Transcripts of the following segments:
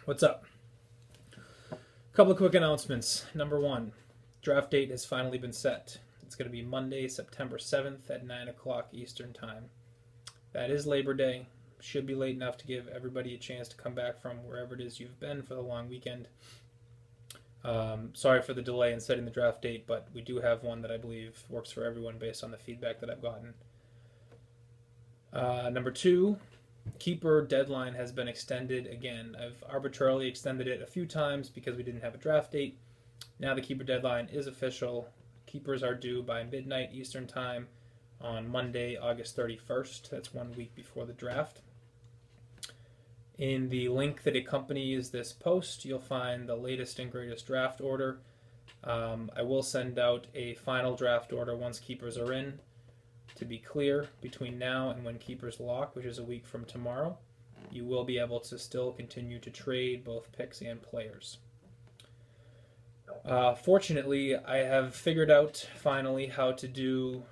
What's up? A couple of quick announcements. Number one, draft date has finally been set. It's going to be Monday, September 7th at 9 o'clock Eastern Time. That is Labor Day. Should be late enough to give everybody a chance to come back from wherever it is you've been for the long weekend. Sorry for the delay in setting the draft date, but we do have one that I believe works for everyone based on the feedback that I've gotten. Number two, keeper deadline has been extended again. I've arbitrarily extended it a few times because we didn't have a draft date. Now the keeper deadline is official. Keepers are due by midnight Eastern Time on Monday, August 31st. That's 1 week before the draft. In the link that accompanies this post, you'll find the latest and greatest draft order. I will send out a final draft order once keepers are in. To be clear, between now and when keepers lock, which is a week from tomorrow, you will be able to still continue to trade both picks and players. Fortunately, I have figured out finally how to do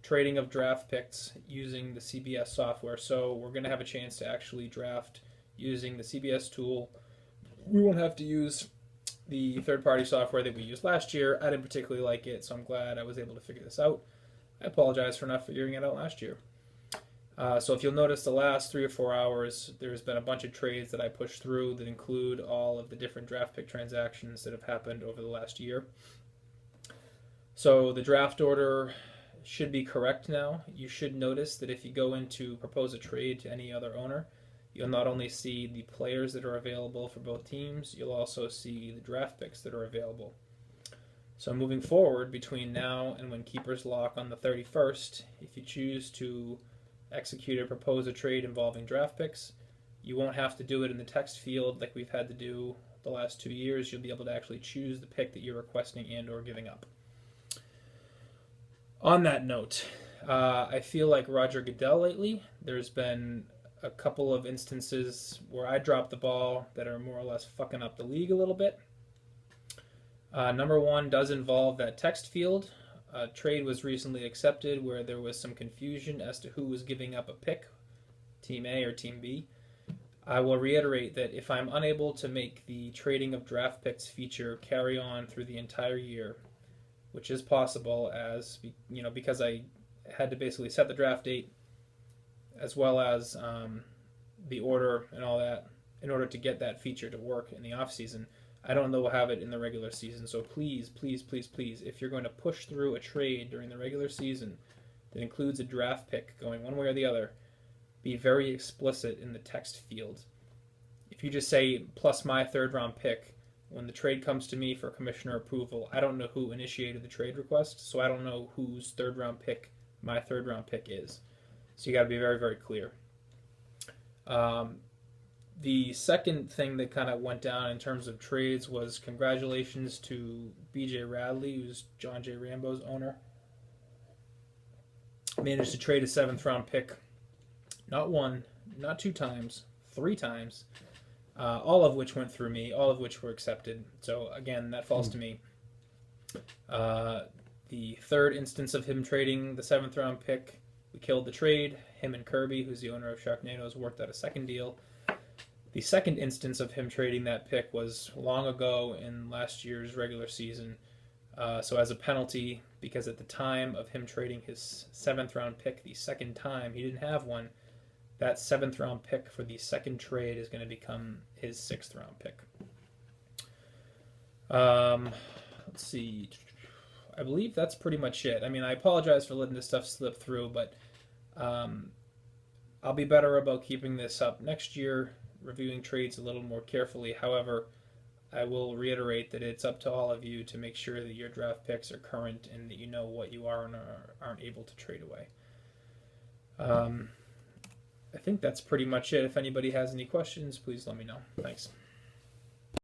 trading of draft picks using the CBS software. So we're going to have a chance to actually draft using the CBS tool. We won't have to use the third-party software that we used last year. I didn't particularly like it, so I'm glad I was able to figure this out. I apologize for not figuring it out last year. So if you'll notice the last 3 or 4 hours, there's been a bunch of trades that I pushed through that include all of the different draft pick transactions that have happened over the last year. So the draft order should be correct now. You should notice that if you go in to propose a trade to any other owner, you'll not only see the players that are available for both teams, you'll also see the draft picks that are available. So moving forward, between now and when keepers lock on the 31st, if you choose to execute or propose a trade involving draft picks, you won't have to do it in the text field like we've had to do the last 2 years. You'll be able to actually choose the pick that you're requesting and or giving up. On that note, I feel like Roger Goodell lately. There's been a couple of instances where I dropped the ball that are more or less fucking up the league a little bit. Number one does involve that text field. A trade was recently accepted where there was some confusion as to who was giving up a pick, Team A or Team B. I will reiterate that if I'm unable to make the trading of draft picks feature carry on through the entire year, which is possible as, because I had to basically set the draft date as well as the order and all that in order to get that feature to work in the off season. I don't know we'll have it in the regular season, so please, please, please, please, if you're going to push through a trade during the regular season that includes a draft pick going one way or the other, be very explicit in the text field. If you just say, plus my third-round pick, when the trade comes to me for commissioner approval, I don't know who initiated the trade request, so I don't know whose third-round pick my third-round pick is. So you got to be very, very clear. The second thing that kind of went down in terms of trades was congratulations to BJ Radley, who's John J. Rambo's owner. Managed to trade a 7th-round pick, not one, not 2 times, 3 times, all of which went through me, all of which were accepted. So again, that falls to me. The third instance of him trading the 7th-round pick, we killed the trade. Him and Kirby, who's the owner of Sharknadoes, worked out a second deal. The second instance of him trading that pick was long ago in last year's regular season. So as a penalty, because at the time of him trading his 7th-round pick the second time, he didn't have one, that 7th-round pick for the second trade is going to become his 6th-round pick. Let's see. I believe that's pretty much it. I mean, I apologize for letting this stuff slip through, but I'll be better about keeping this up next year, reviewing trades a little more carefully. However, I will reiterate that it's up to all of you to make sure that your draft picks are current and that you know what you are and aren't able to trade away. I think that's pretty much it. If anybody has any questions, please let me know. Thanks.